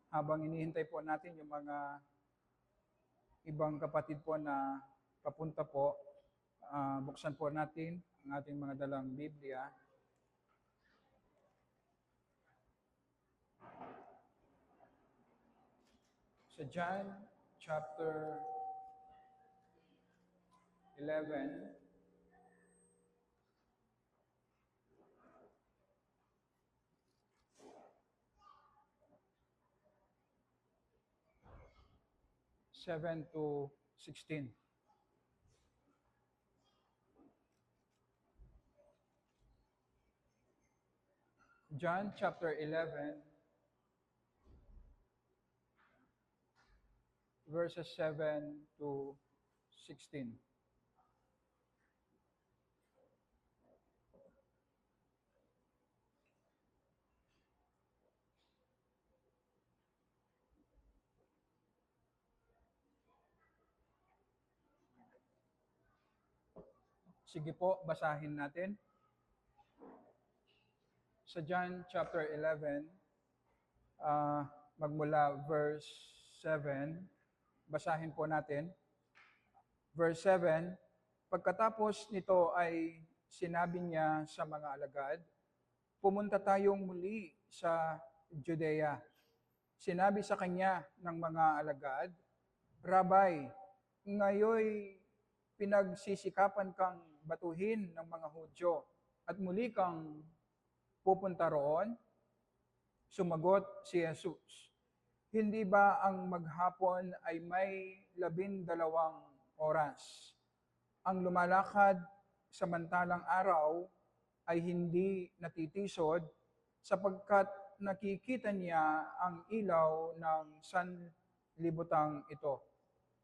habang inihintay po natin yung mga ibang kapatid po na papunta po, buksan po natin ang ating mga dalang Biblia. Sa John chapter 11, (7 to 16). John chapter 11, verses 7 to 16. Sige po, basahin natin. Sa John chapter 11, magmula verse 7, basahin po natin. Verse 7, pagkatapos nito ay sinabi niya sa mga alagad, pumunta tayong muli sa Judea. Sinabi sa kanya ng mga alagad, Rabay, ngayoy pinagsisikapan kang batuhin ng mga Hudyo at muli kang pupunta roon? Sumagot si Jesus, hindi ba ang maghapon ay may 12 oras? Ang lumalakad samantalang araw ay hindi natitisod sapagkat nakikita niya ang ilaw ng sanlibutang ito.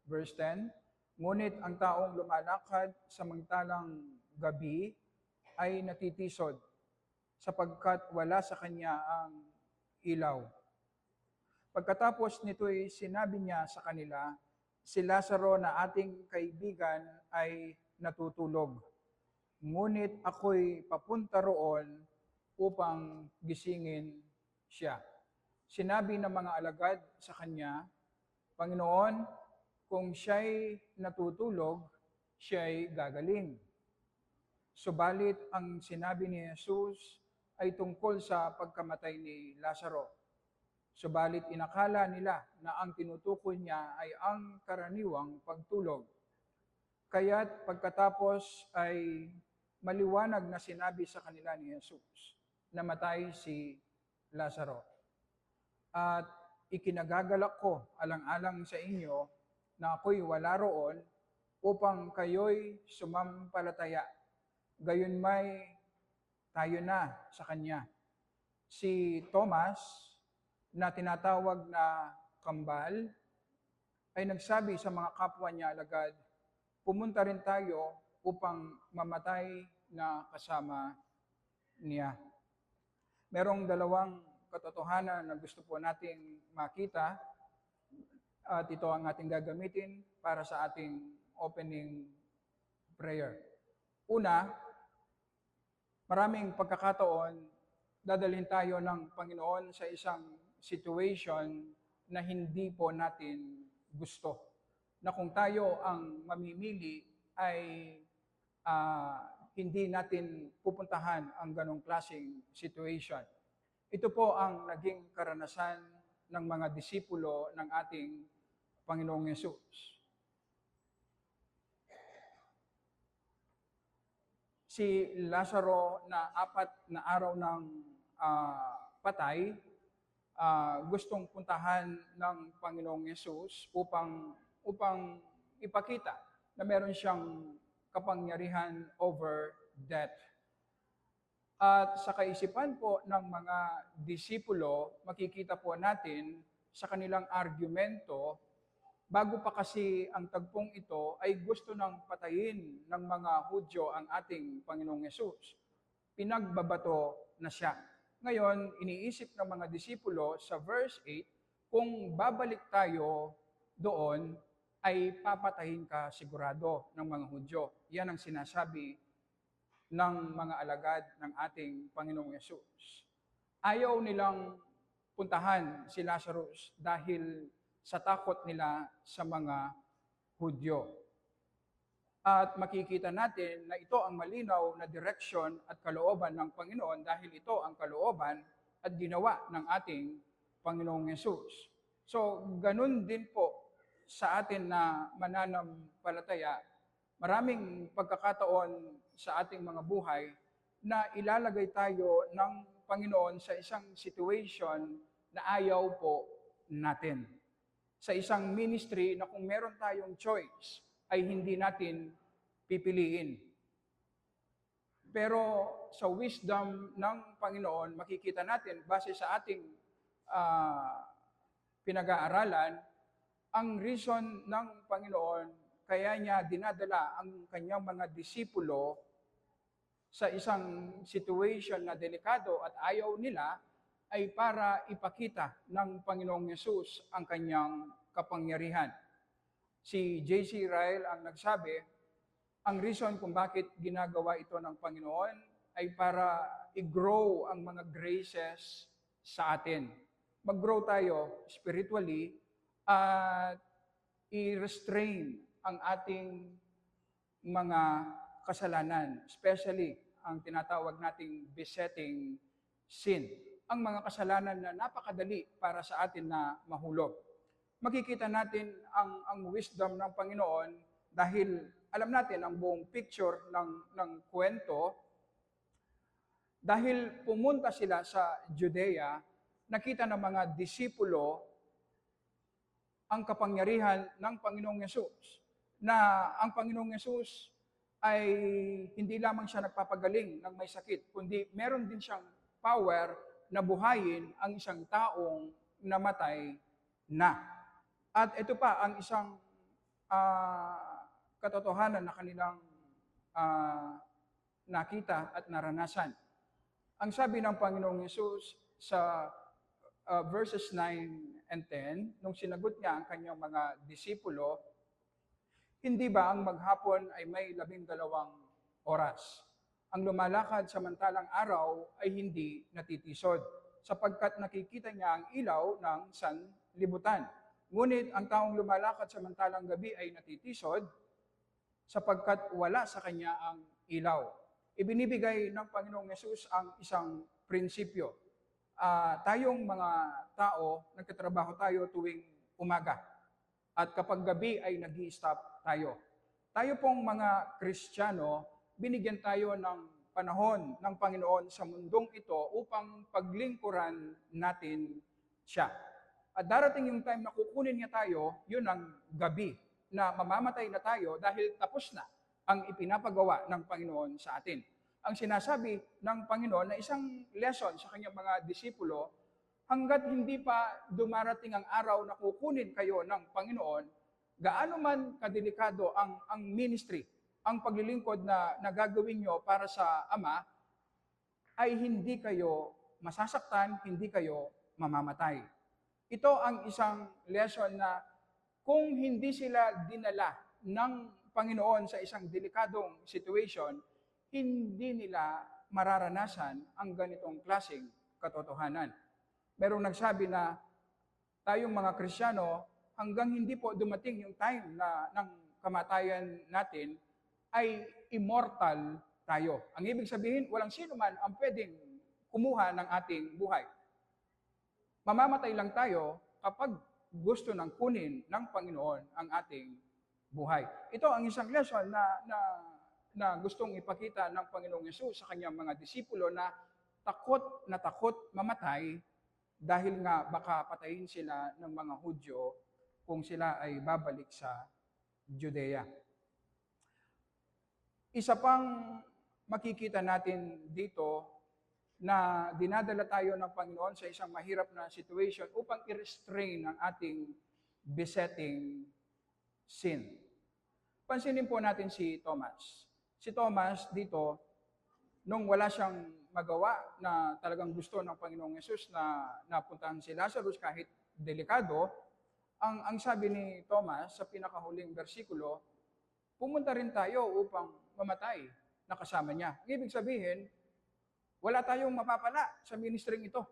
Verse 10, ngunit ang taong lumalakad samantalang gabi ay natitisod sapagkat wala sa kanya ang ilaw. Pagkatapos nito'y sinabi niya sa kanila, si Lazaro na ating kaibigan ay natutulog. Ngunit ako'y papunta roon upang gisingin siya. Sinabi ng mga alagad sa kanya, Panginoon, kung siya'y natutulog, siya'y gagaling. Subalit ang sinabi ni Jesus ay tungkol sa pagkamatay ni Lazaro. Subalit inakala nila na ang tinutukoy niya ay ang karaniwang pagtulog. Kaya't pagkatapos ay maliwanag na sinabi sa kanila ni Jesus, namatay si Lazaro. At ikinagagalak ko alang-alang sa inyo na ako'y wala roon upang kayo'y sumampalataya. Gayon may tayo na sa kanya. Si Thomas, na tinatawag na kambal, ay nagsabi sa mga kapwa niya alagad, pumunta rin tayo upang mamatay na kasama niya. Merong dalawang katotohanan na gusto po nating makita at ito ang ating gagamitin para sa ating opening prayer. Una, maraming pagkakataon, dadalhin tayo ng Panginoon sa isang situation na hindi po natin gusto. Na kung tayo ang mamimili ay hindi natin pupuntahan ang ganong klaseng situation. Ito po ang naging karanasan ng mga disipulo ng ating Panginoong Yesus. Si Lazaro na 4 na araw ng patay, gustong puntahan ng Panginoong Yesus upang ipakita na meron siyang kapangyarihan over death. At sa kaisipan po ng mga disipulo, makikita po natin sa kanilang argumento, bago pa kasi ang tagpong ito ay gusto nang patayin ng mga Hudyo ang ating Panginoong Yesus. Pinagbabato na siya. Ngayon, iniisip ng mga disipulo sa verse 8, kung babalik tayo doon, ay papatayin ka sigurado ng mga Hudyo. Yan ang sinasabi ng mga alagad ng ating Panginoong Yesus. Ayaw nilang puntahan si Lazarus dahil sa takot nila sa mga Hudyo. At makikita natin na ito ang malinaw na direksyon at kalooban ng Panginoon dahil ito ang kalooban at ginawa ng ating Panginoong Yesus. So, ganun din po sa atin na mananampalataya, maraming pagkakataon sa ating mga buhay na ilalagay tayo ng Panginoon sa isang situation na ayaw po natin. Sa isang ministry na kung meron tayong choice, ay hindi natin pipiliin. Pero sa wisdom ng Panginoon, makikita natin, base sa ating pinag-aaralan, ang reason ng Panginoon, kaya niya dinadala ang kanyang mga disipulo sa isang situation na delikado at ayaw nila, ay para ipakita ng Panginoong Yesus ang kanyang kapangyarihan. Si J.C. Ryle ang nagsabi, ang reason kung bakit ginagawa ito ng Panginoon ay para i-grow ang mga graces sa atin. Mag-grow tayo spiritually at i-restrain ang ating mga kasalanan, especially ang tinatawag nating besetting sin. Ang mga kasalanan na napakadali para sa atin na mahulog. Makikita natin ang wisdom ng Panginoon dahil alam natin ang buong picture ng kwento. Dahil pumunta sila sa Judea, nakita ng mga disipulo ang kapangyarihan ng Panginoong Yesus. Na ang Panginoong Yesus ay hindi lamang siya nagpapagaling ng may sakit, kundi meron din siyang power na buhayin ang isang taong namatay na. At ito pa ang isang katotohanan na kanilang nakita at naranasan. Ang sabi ng Panginoong Yesus sa verses 9 and 10, nung sinagot niya ang kanyang mga disipulo, hindi ba ang maghapon ay may 12 oras? Ang lumalakad samantalang araw ay hindi natitisod, sapagkat nakikita niya ang ilaw ng sanlibutan. Ngunit ang taong lumalakad samantalang gabi ay natitisod, sapagkat wala sa kanya ang ilaw. Ibinibigay ng Panginoong Yesus ang isang prinsipyo. Tayong mga tao, nagtatrabaho tayo tuwing umaga. At kapag gabi ay nag-i-stop tayo. Tayo pong mga Kristiyano, binigyan tayo ng panahon ng Panginoon sa mundong ito upang paglingkuran natin siya. At darating yung time na kukunin niya tayo, yun ang gabi, na mamamatay na tayo dahil tapos na ang ipinapagawa ng Panginoon sa atin. Ang sinasabi ng Panginoon na isang lesson sa kanyang mga disipulo, hanggat hindi pa dumarating ang araw na kukunin kayo ng Panginoon, gaano man kadelikado ang ministry, ang paglilingkod na nagagawin nyo para sa Ama, ay hindi kayo masasaktan, hindi kayo mamamatay. Ito ang isang lesson na kung hindi sila dinala ng Panginoon sa isang delikadong situation, hindi nila mararanasan ang ganitong klaseng katotohanan. Merong nagsabi na tayong mga Kristiyano, hanggang hindi po dumating yung time na ng kamatayan natin, ay immortal tayo. Ang ibig sabihin, walang sino man ang pwedeng kumuha ng ating buhay. Mamamatay lang tayo kapag gusto ng kunin ng Panginoon ang ating buhay. Ito ang isang lesson na gustong ipakita ng Panginoong Yesus sa kanyang mga disipulo na takot mamatay dahil nga baka patayin sila ng mga Hudyo kung sila ay babalik sa Judea. Isa pang makikita natin dito na dinadala tayo ng Panginoon sa isang mahirap na situation upang i-restrain ang ating besetting sin. Pansinin po natin si Thomas. Si Thomas dito, nung wala siyang magawa na talagang gusto ng Panginoong Yesus na napuntahan si Lazarus kahit delikado, ang sabi ni Thomas sa pinakahuling bersikulo, pumunta rin tayo upang mamatay na kasama niya. Ang ibig sabihin, wala tayong mapapala sa ministering ito.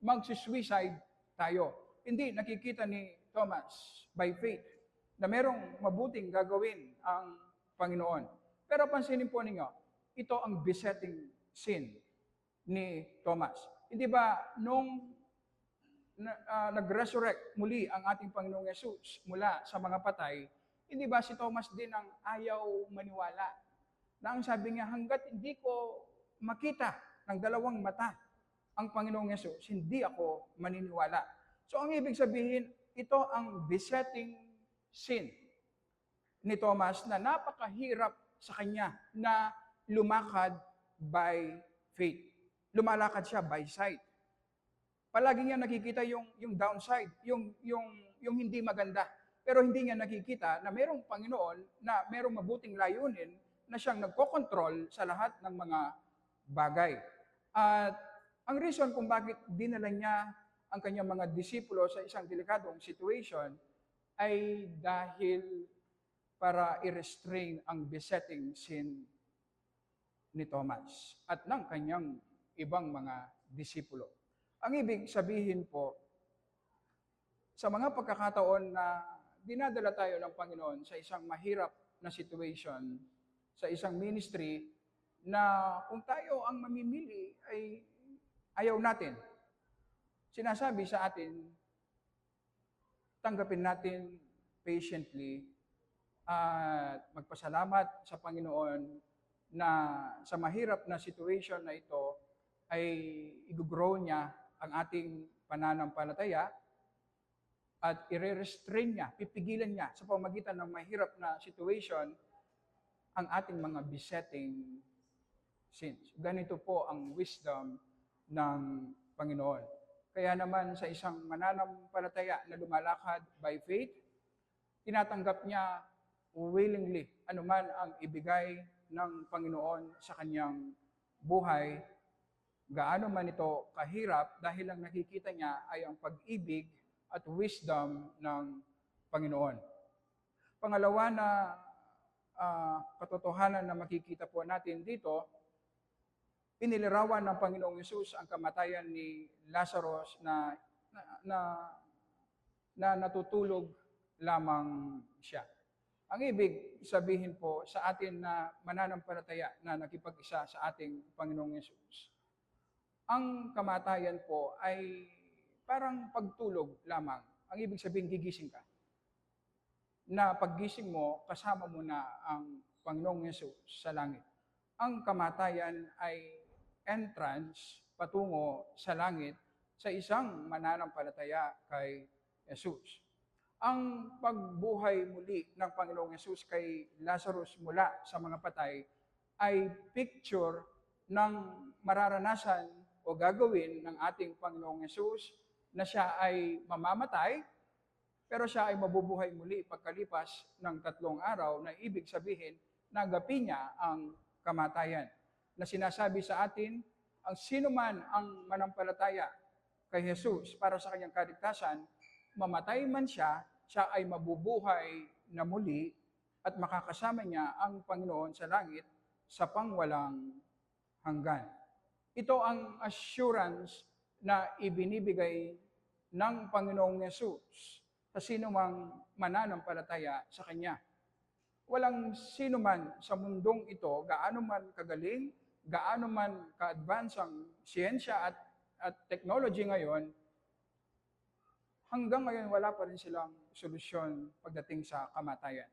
Magsusuicide tayo. Hindi nakikita ni Thomas by faith na merong mabuting gagawin ang Panginoon. Pero pansinin po ninyo, ito ang besetting sin ni Thomas. Hindi ba nung nag-resurrect muli ang ating Panginoong Yesus mula sa mga patay, hindi ba si Thomas din ang ayaw maniwala? Na ang sabi niya, hanggat hindi ko makita ng dalawang mata ang Panginoong Yesus, hindi ako maniniwala. So ang ibig sabihin, ito ang besetting sin ni Thomas na napakahirap sa kanya na lumakad by faith. Lumalakad siya by sight. Palagi niya nakikita yung downside, yung hindi maganda. Pero hindi niya nakikita na mayroong Panginoon na mayroong mabuting layunin na siyang nagkokontrol sa lahat ng mga bagay. At ang reason kung bakit dinala niya ang kanyang mga disipulo sa isang delikadong situation ay dahil para i-restrain ang besetting sin ni Thomas at ng kanyang ibang mga disipulo. Ang ibig sabihin po, sa mga pagkakataon na dinadala tayo ng Panginoon sa isang mahirap na situation, sa isang ministry, na kung tayo ang mamimili ay ayaw natin. Sinasabi sa atin, tanggapin natin patiently at magpasalamat sa Panginoon na sa mahirap na situation na ito ay i-grow niya ang ating pananampalataya at i-restrain niya, pipigilan niya sa pamamagitan ng mahirap na situation ang ating mga besetting sins. Ganito po ang wisdom ng Panginoon. Kaya naman sa isang mananampalataya na lumalakad by faith, tinatanggap niya willingly anuman ang ibigay ng Panginoon sa kanyang buhay, gaano man ito kahirap, dahil ang nakikita niya ay ang pag-ibig at wisdom ng Panginoon. Pangalawa na katotohanan na makikita po natin dito, inilarawan ng Panginoong Yesus ang kamatayan ni Lazarus na natutulog lamang siya. Ang ibig sabihin po sa atin na mananampalataya na nakipag-isa sa ating Panginoong Yesus, ang kamatayan po ay parang pagtulog lamang. Ang ibig sabihin, gigising ka. Na paggising mo, kasama mo na ang Panginoong Yesus sa langit. Ang kamatayan ay entrance patungo sa langit sa isang mananampalataya kay Yesus. Ang pagbuhay muli ng Panginoong Yesus kay Lazarus mula sa mga patay ay picture ng mararanasan o gagawin ng ating Panginoong Yesus na siya ay mamamatay, pero siya ay mabubuhay muli pagkalipas ng 3 araw, na ibig sabihin, nagapi niya ang kamatayan. Na sinasabi sa atin, ang sino man ang manampalataya kay Jesus para sa kanyang kaligtasan, mamatay man siya, siya ay mabubuhay na muli at makakasama niya ang Panginoon sa langit sa pangwalang hanggan. Ito ang assurance na ibinibigay ng Panginoong Yesus sa sino mang mananampalataya sa Kanya. Walang sino man sa mundong ito, gaano man kagaling, gaano man ka-advance ang siyensya at technology ngayon, hanggang ngayon wala pa rin silang solusyon pagdating sa kamatayan.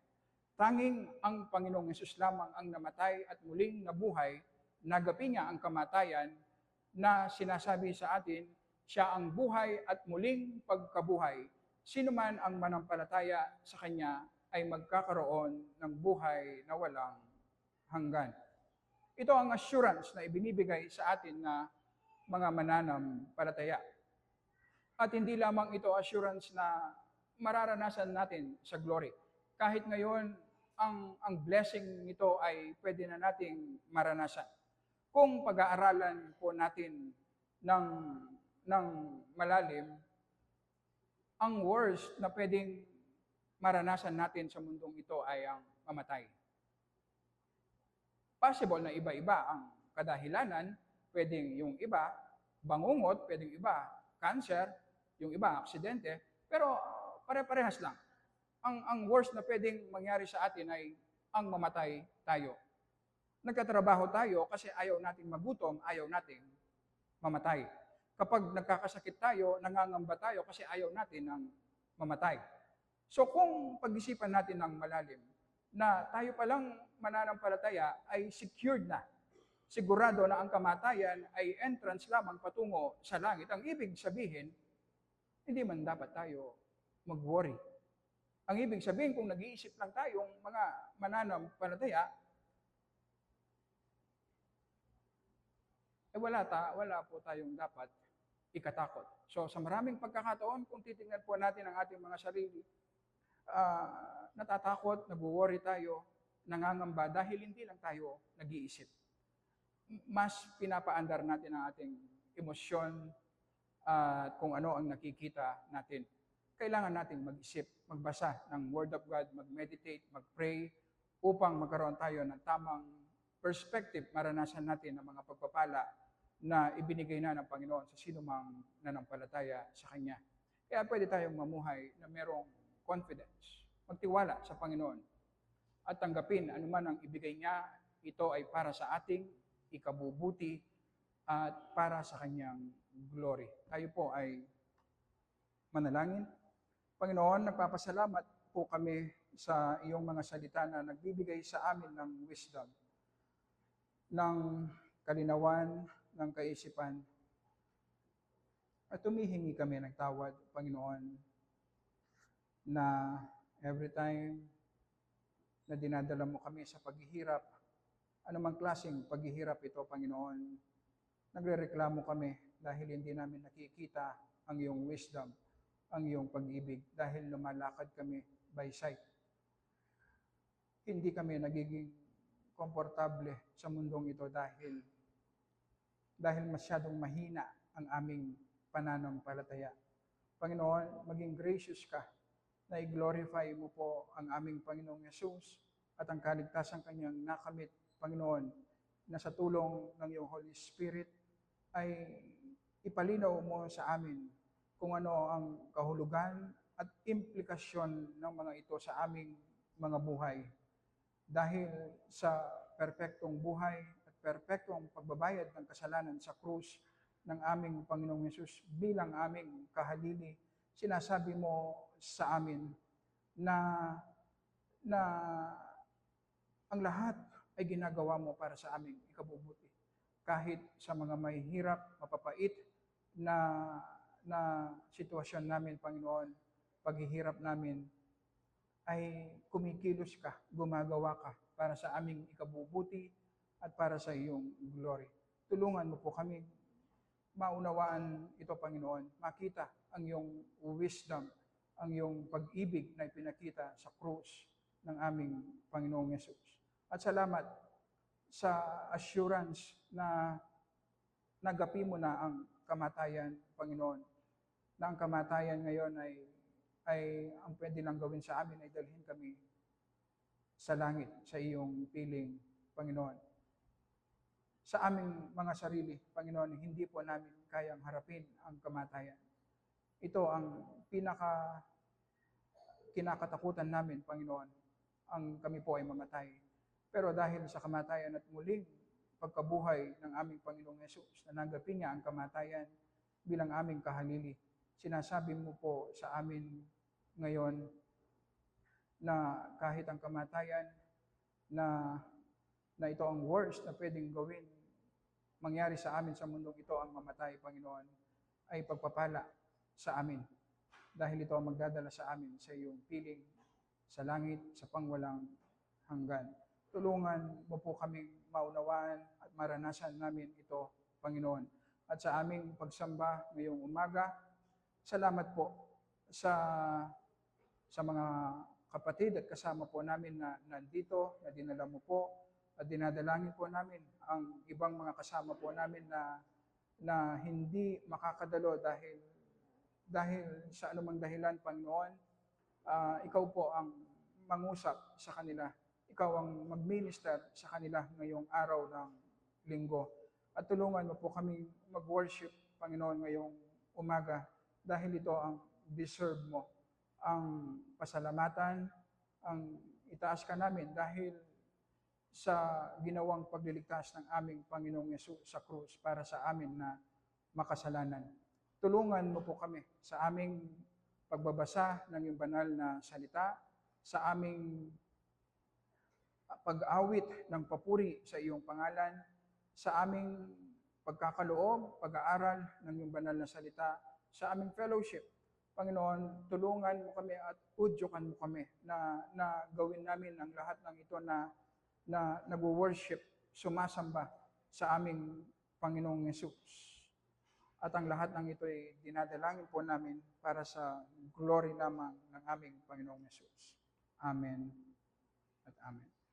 Tanging ang Panginoong Yesus lamang ang namatay at muling nabuhay, nagapi niya ang kamatayan na sinasabi sa atin, siya ang buhay at muling pagkabuhay. Sino man ang manampalataya sa Kanya ay magkakaroon ng buhay na walang hanggan. Ito ang assurance na ibinibigay sa atin na mga mananampalataya. At hindi lamang ito assurance na mararanasan natin sa glory. Kahit ngayon, ang blessing nito ay pwede na nating maranasan. Kung pag-aaralan po natin ng malalim, ang worst na pwedeng maranasan natin sa mundong ito ay ang mamatay. Possible na iba-iba ang kadahilanan, pwedeng yung iba, bangungot, pwedeng iba, cancer, yung iba aksidente, pero pare-parehas lang. Ang worst na pwedeng mangyari sa atin ay ang mamatay tayo. Nagtatrabaho tayo kasi ayaw nating magutom, ayaw nating mamatay. Kapag nagkakasakit tayo, nangangamba tayo kasi ayaw natin ng mamatay. So kung pag-isipan natin ng malalim, na tayo palang mananampalataya ay secured na, sigurado na ang kamatayan ay entrance lamang patungo sa langit. Ang ibig sabihin, hindi man dapat tayo mag-worry. Ang ibig sabihin, kung nag-iisip lang tayong mga mananampalataya, wala po tayong dapat ikatakot. So sa maraming pagkakataon, kung titingnan po natin ang ating mga sarili, natatakot, nag-worry tayo, nangangamba dahil hindi lang tayo nag-iisip. Mas pinapaandar natin ang ating emosyon at kung ano ang nakikita natin. Kailangan nating mag-isip, magbasa ng Word of God, mag-meditate, mag-pray, upang magkaroon tayo ng tamang perspective, maranasan natin ang mga pagpapala na ibinigay na ng Panginoon sa sino mang nanampalataya sa Kanya. Kaya pwede tayong mamuhay na merong confidence, magtiwala sa Panginoon, at tanggapin anuman ang ibigay niya, ito ay para sa ating ikabubuti at para sa Kanyang glory. Tayo po ay manalangin. Panginoon, nagpapasalamat po kami sa iyong mga salita na nagbibigay sa amin ng wisdom, ng kalinawan, ng kaisipan. At tumihingi kami ng tawad, Panginoon, na every time na dinadala mo kami sa paghihirap, anumang klaseng paghihirap ito, Panginoon, nagrereklamo kami dahil hindi namin nakikita ang iyong wisdom, ang iyong pag-ibig, dahil lumalakad kami by sight. Hindi kami nagiging komportable sa mundong ito dahil masyadong mahina ang aming pananampalataya. Panginoon, maging gracious ka na i-glorify mo po ang aming Panginoong Yesus at ang kaligtasan Kanyang nakamit, Panginoon, na sa tulong ng iyong Holy Spirit ay ipalinaw mo sa amin kung ano ang kahulugan at implikasyon ng mga ito sa aming mga buhay. Dahil sa perpektong buhay at perpektong pagbabayad ng kasalanan sa krus ng aming Panginoong Yesus bilang aming kahalili, sinasabi mo sa amin na ang lahat ay ginagawa mo para sa aming ikabubuti. Kahit sa mga mahihirap, mapapait na sitwasyon namin, Panginoon, paghihirap namin, ay kumikilos ka, gumagawa ka para sa aming ikabubuti at para sa iyong glory. Tulungan mo po kami maunawaan ito, Panginoon, makita ang iyong wisdom, ang iyong pag-ibig na ipinakita sa krus ng aming Panginoong Yesus. At salamat sa assurance na nagapi mo na ang kamatayan, Panginoon, na ang kamatayan ngayon ay ang pwede lang gawin sa amin ay dalhin kami sa langit, sa iyong piling, Panginoon. Sa aming mga sarili, Panginoon, hindi po namin kayang harapin ang kamatayan. Ito ang kinakatakutan namin, Panginoon, ang kami po ay mamatay. Pero dahil sa kamatayan at muling pagkabuhay ng aming Panginoong Yesus, na nagapi niya ang kamatayan bilang aming kahalili, sinasabi mo po sa amin ngayon na kahit ang kamatayan na ito ang worst na pwedeng gawin, mangyari sa amin sa mundong ito, ang mamatay, Panginoon, ay pagpapala sa amin. Dahil ito ang magdadala sa amin sa iyong piling, sa langit, sa pangwalang hanggan. Tulungan mo po kaming maunawaan at maranasan namin ito, Panginoon. At sa aming pagsamba ngayong umaga, salamat po sa mga kapatid at kasama po namin na nandito, na dinala mo po, at dinadalangin po namin ang ibang mga kasama po namin na hindi makakadalo dahil sa anumang dahilan, Panginoon. Ikaw po ang mangusap sa kanila. Ikaw ang mag-minister sa kanila ngayong araw ng linggo. At tulungan mo po kami mag-worship, Panginoon, ngayong umaga dahil ito ang deserve mo. Ang pasalamatan, ang itaas ka namin dahil sa ginawang pagliligtas ng aming Panginoong Yesus sa krus para sa amin na makasalanan. Tulungan mo po kami sa aming pagbabasa ng iyong banal na salita, sa aming pag-awit ng papuri sa iyong pangalan, sa aming pagkakaloob, pag-aaral ng iyong banal na salita, sa aming fellowship. Panginoon, tulungan mo kami at udyokan mo kami na gawin namin ang lahat ng ito na nag-worship, sumasamba sa aming Panginoong Yesus. At ang lahat ng ito ay dinadalangin po namin para sa glory lamang ng aming Panginoong Yesus. Amen at amen.